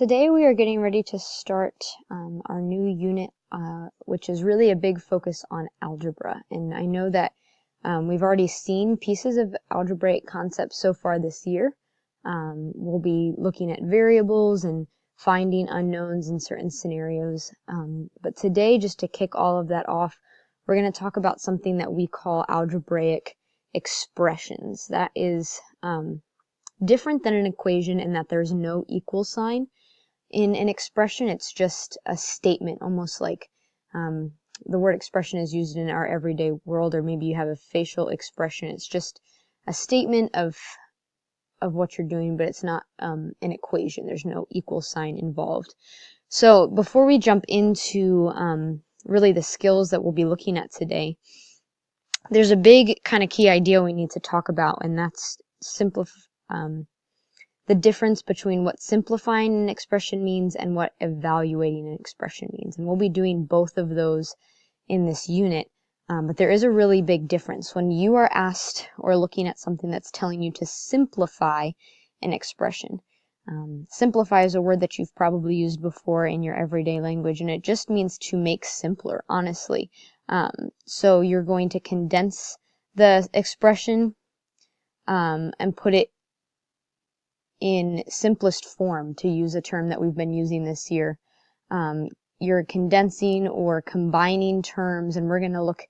Today we are getting ready to start our new unit, which is really a big focus on algebra. And I know that we've already seen pieces of algebraic concepts so far this year. We'll be looking at variables and finding unknowns in certain scenarios. But today, just to kick all of that off, we're going to talk about something that we call algebraic expressions. That is different than an equation in that there's no equal sign. In an expression, it's just a statement, almost like the word expression is used in our everyday world, or maybe you have a facial expression. It's just a statement of what you're doing, but it's not an equation. There's no equal sign involved. So before we jump into really the skills that we'll be looking at today, there's a big kind of key idea we need to talk about, and that's the difference between what simplifying an expression means and what evaluating an expression means. And we'll be doing both of those in this unit, but there is a really big difference. When you are asked or looking at something that's telling you to simplify an expression, simplify is a word that you've probably used before in your everyday language, and it just means to make simpler, honestly. So you're going to condense the expression and put it in simplest form, to use a term that we've been using this year. You're condensing or combining terms, and we're going to look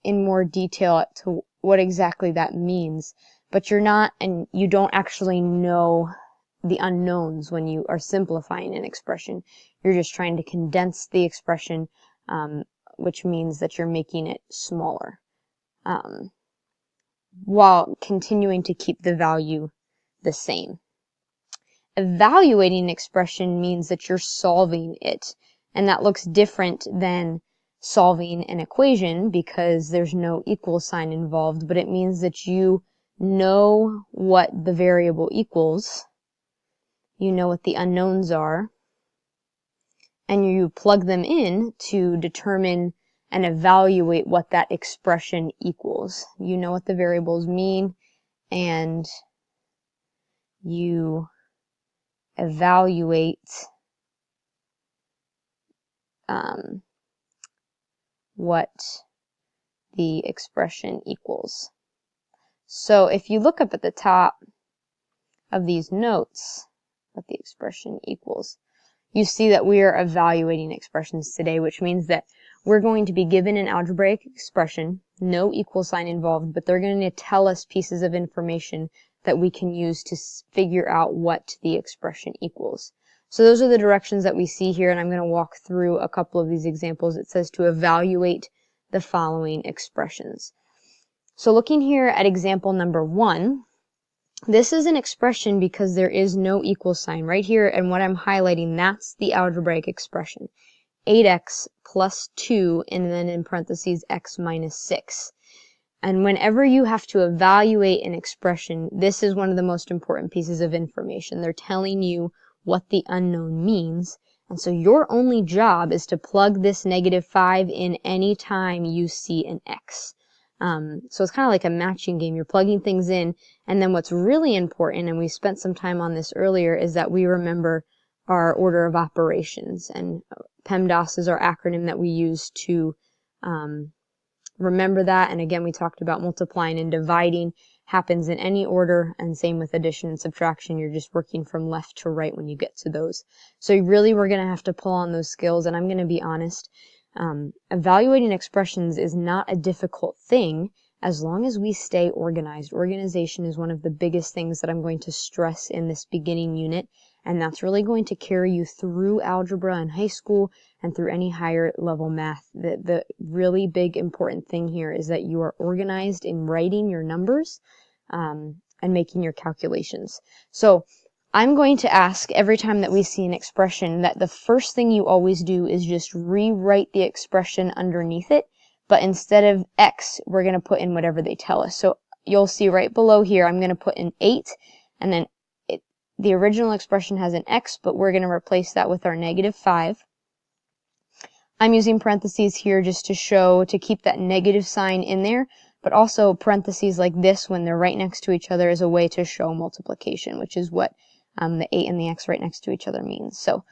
in more detail to what exactly that means. But you're not, and you don't actually know the unknowns when you are simplifying an expression. You're just trying to condense the expression, which means that you're making it smaller, while continuing to keep the value the same. Evaluating an expression means that you're solving it, and that looks different than solving an equation because there's no equal sign involved, but it means that you know what the variable equals, you know what the unknowns are, and you plug them in to determine and evaluate what that expression equals. You know what the variables mean, and you evaluate what the expression equals. So if you look up at the top of these notes, what the expression equals, you see that we are evaluating expressions today, which means that we're going to be given an algebraic expression, no equal sign involved, but they're going to tell us pieces of information that we can use to figure out what the expression equals. So those are the directions that we see here, and I'm going to walk through a couple of these examples. It says to evaluate the following expressions. So looking here at example number 1, this is an expression because there is no equal sign right here, and what I'm highlighting, that's the algebraic expression. 8x plus 2, and then in parentheses x minus 6. And whenever you have to evaluate an expression, this is one of the most important pieces of information. They're telling you what the unknown means, and so your only job is to plug this -5 in any time you see an x. So it's kind of like a matching game. You're plugging things in, and then what's really important, and we spent some time on this earlier, is that we remember our order of operations, and PEMDAS is our acronym that we use to remember that. And again, we talked about multiplying and dividing happens in any order, and same with addition and subtraction. You're just working from left to right when you get to those. So really, we're going to have to pull on those skills, and I'm going to be honest, evaluating expressions is not a difficult thing as long as we stay organized. Organization is one of the biggest things that I'm going to stress in this beginning unit, and that's really going to carry you through algebra in high school and through any higher level math. The really big important thing here is that you are organized in writing your numbers and making your calculations. So I'm going to ask every time that we see an expression that the first thing you always do is just rewrite the expression underneath it, but instead of x, we're going to put in whatever they tell us. So you'll see right below here, I'm going to put in 8, and then the original expression has an x, but we're going to replace that with our -5. I'm using parentheses here just to keep that negative sign in there, but also parentheses like this when they're right next to each other is a way to show multiplication, which is what the 8 and the x right next to each other means. So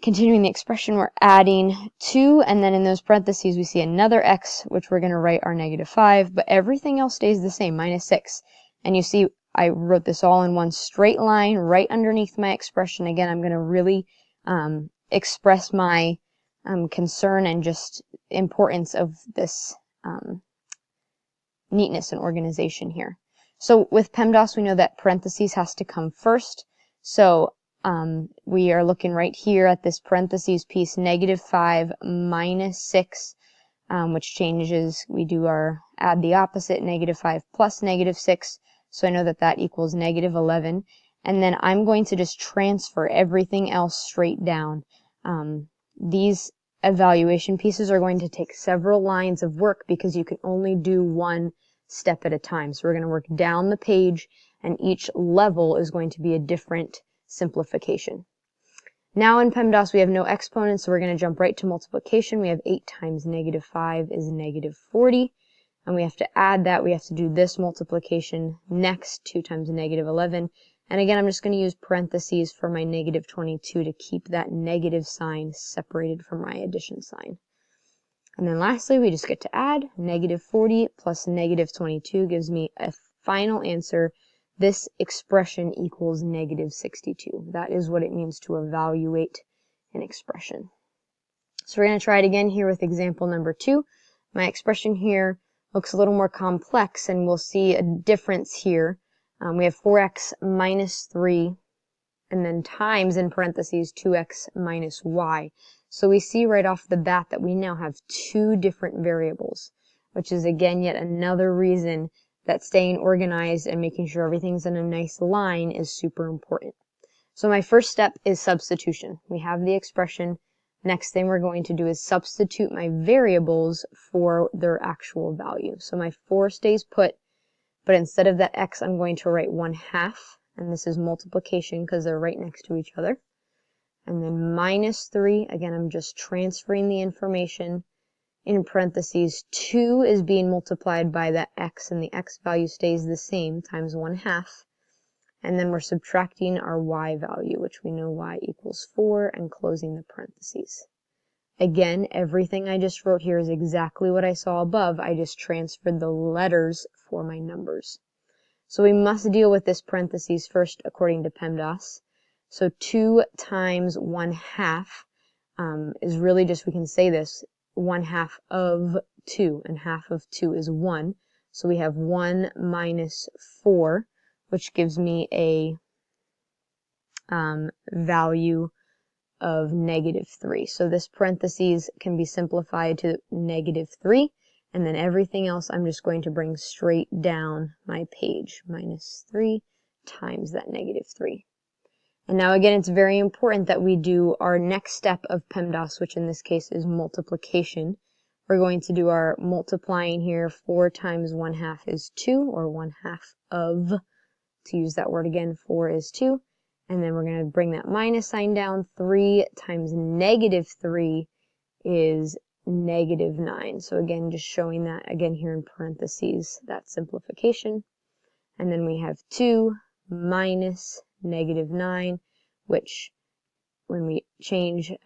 continuing the expression, we're adding 2, and then in those parentheses we see another x, which we're going to write our -5, but everything else stays the same, -6. And you see I wrote this all in one straight line right underneath my expression. Again, I'm going to really express my concern and just importance of this neatness and organization here. So with PEMDAS, we know that parentheses has to come first. So we are looking right here at this parentheses piece, -5 minus 6, which changes, we do our add the opposite, -5 plus -6. So I know that that equals -11. And then I'm going to just transfer everything else straight down. These evaluation pieces are going to take several lines of work because you can only do one step at a time. So we're going to work down the page, and each level is going to be a different simplification. Now in PEMDAS we have no exponents, so we're going to jump right to multiplication. We have 8 times -5 is -40, and we have to add that. We have to do this multiplication next, 2 times -11. And again, I'm just going to use parentheses for my -22 to keep that negative sign separated from my addition sign. And then lastly, we just get to add. -40 plus -22 gives me a final answer. This expression equals -62. That is what it means to evaluate an expression. So we're going to try it again here with example number 2. My expression here looks a little more complex, and we'll see a difference here. We have 4x minus 3, and then times, in parentheses, 2x minus y. So we see right off the bat that we now have 2 different variables, which is again yet another reason that staying organized and making sure everything's in a nice line is super important. So my first step is substitution. We have the expression. Next thing we're going to do is substitute my variables for their actual value. So my 4 stays put, but instead of that x, I'm going to write 1/2, and this is multiplication because they're right next to each other. And then minus 3, again, I'm just transferring the information. In parentheses, 2 is being multiplied by that x, and the x value stays the same, times 1/2. And then we're subtracting our y value, which we know y equals 4, and closing the parentheses. Again, everything I just wrote here is exactly what I saw above. I just transferred the letters for my numbers. So we must deal with this parentheses first according to PEMDAS. So 2 times 1/2 is really just, we can say this, 1/2 of 2, and half of 2 is 1. So we have 1 minus 4, which gives me a value of -3. So this parentheses can be simplified to -3, and then everything else I'm just going to bring straight down my page. -3 times that -3. And now again, it's very important that we do our next step of PEMDAS, which in this case is multiplication. We're going to do our multiplying here. 4 times 1/2 is 2, or 1/2 of, to use that word again, 4 is 2. And then we're going to bring that minus sign down. 3 times -3 is -9. So again, just showing that again here in parentheses, that simplification. And then we have 2 minus -9, which when we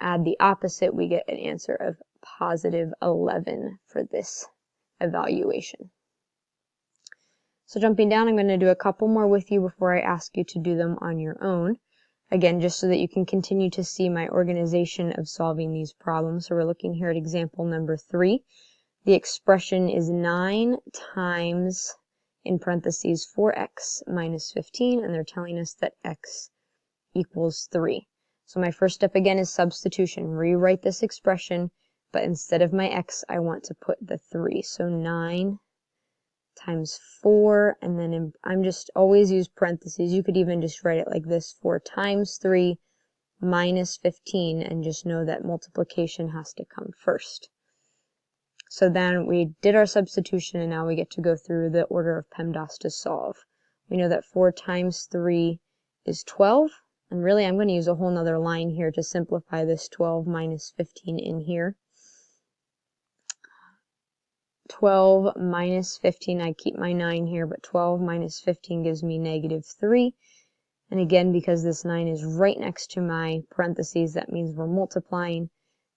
add the opposite, we get an answer of +11 for this evaluation. So jumping down, I'm going to do a couple more with you before I ask you to do them on your own. Again, just so that you can continue to see my organization of solving these problems. So we're looking here at example number 3. The expression is 9 times, in parentheses, 4x minus 15, and they're telling us that x equals 3. So my first step again is substitution. Rewrite this expression, but instead of my x, I want to put the 3. So 9 times 4, and then I'm just always use parentheses. You could even just write it like this, 4 times 3 minus 15, and just know that multiplication has to come first. So then we did our substitution, and now we get to go through the order of PEMDAS to solve. We know that 4 times 3 is 12, and really I'm going to use a whole nother line here to simplify this 12 minus 15 in here. 12 minus 15, I keep my 9 here, but 12 minus 15 gives me -3. And again, because this 9 is right next to my parentheses, that means we're multiplying.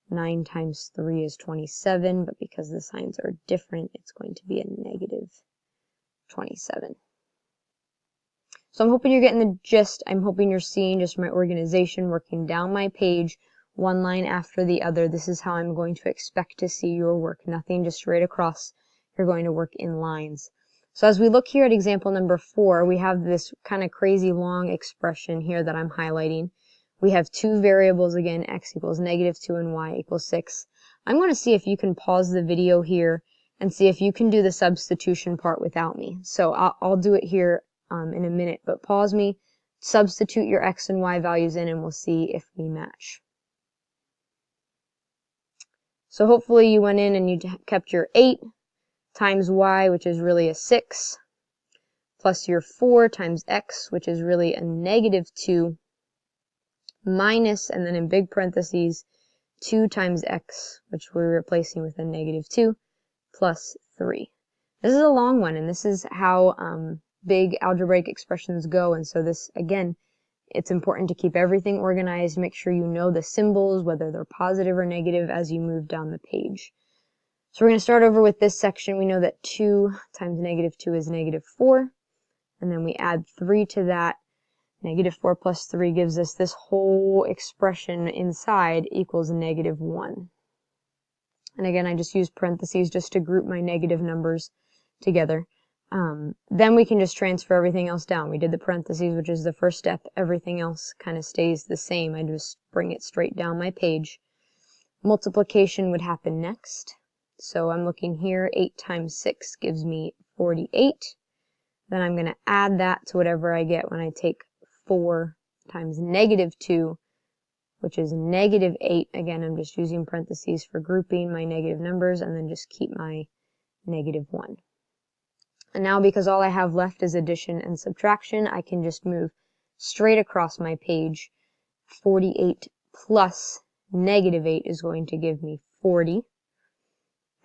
9 times 3 is 27, but because the signs are different, it's going to be a negative 27. So I'm hoping you're getting the gist. I'm hoping you're seeing just my organization working down my page, one line after the other. This is how I'm going to expect to see your work. Nothing just straight across. You're going to work in lines. So as we look here at example number 4, we have this kind of crazy long expression here that I'm highlighting. We have two variables again, x equals -2 and y equals 6. I'm going to see if you can pause the video here and see if you can do the substitution part without me. So I'll do it here in a minute, but pause me, substitute your x and y values in, and we'll see if we match. So hopefully you went in and you kept your 8 times y, which is really a 6, plus your 4 times x, which is really a -2, minus, and then in big parentheses, 2 times x, which we're replacing with a -2, plus 3. This is a long one, and this is how big algebraic expressions go, and so this, again, it's important to keep everything organized, make sure you know the symbols, whether they're positive or negative, as you move down the page. So we're going to start over with this section. We know that 2 times -2 is -4, and then we add 3 to that. -4 plus 3 gives us this whole expression inside equals -1. And again, I just use parentheses just to group my negative numbers together. Then we can just transfer everything else down. We did the parentheses, which is the first step. Everything else kind of stays the same. I just bring it straight down my page. Multiplication would happen next. So I'm looking here, 8 times 6 gives me 48. Then I'm going to add that to whatever I get when I take 4 times -2, which is -8. Again, I'm just using parentheses for grouping my negative numbers, and then just keep my -1. And now, because all I have left is addition and subtraction, I can just move straight across my page. 48 plus -8 is going to give me 40.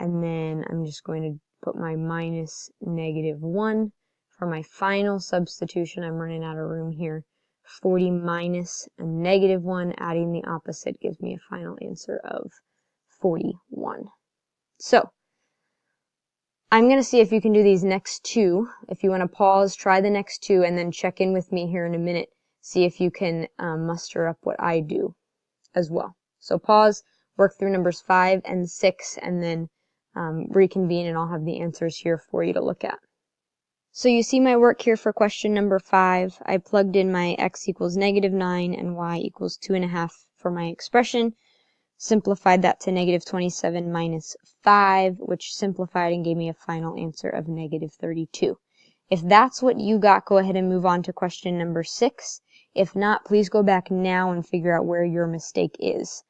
And then I'm just going to put my minus -1. For my final substitution, I'm running out of room here. 40 minus a -1, adding the opposite, gives me a final answer of 41. So, I'm going to see if you can do these next two. If you want to pause, try the next two, and then check in with me here in a minute. See if you can muster up what I do as well. So pause, work through numbers 5 and 6, and then reconvene, and I'll have the answers here for you to look at. So you see my work here for question number 5. I plugged in my x equals -9 and y equals 2.5 for my expression. Simplified that to -27 minus 5, which simplified and gave me a final answer of -32. If that's what you got, go ahead and move on to question number 6. If not, please go back now and figure out where your mistake is.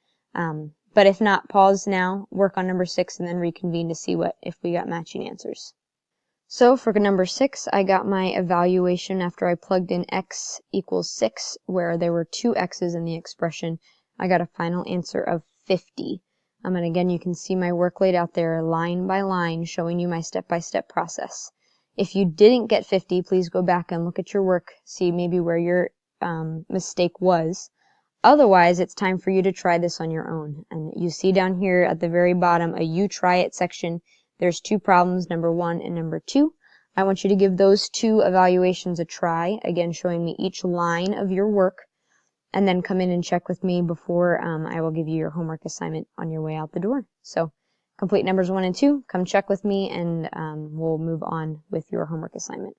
But if not, pause now, work on number 6, and then reconvene to see if we got matching answers. So for number 6, I got my evaluation after I plugged in x equals 6, where there were 2 x's in the expression. I got a final answer of 50. And again, you can see my work laid out there line by line, showing you my step-by-step process. If you didn't get 50, please go back and look at your work, see maybe where your mistake was. Otherwise, it's time for you to try this on your own. And you see down here at the very bottom a You Try It section. There's 2 problems, number 1 and number 2. I want you to give those 2 evaluations a try, again showing me each line of your work, and then come in and check with me before I will give you your homework assignment on your way out the door. So complete numbers 1 and 2, come check with me, and we'll move on with your homework assignment.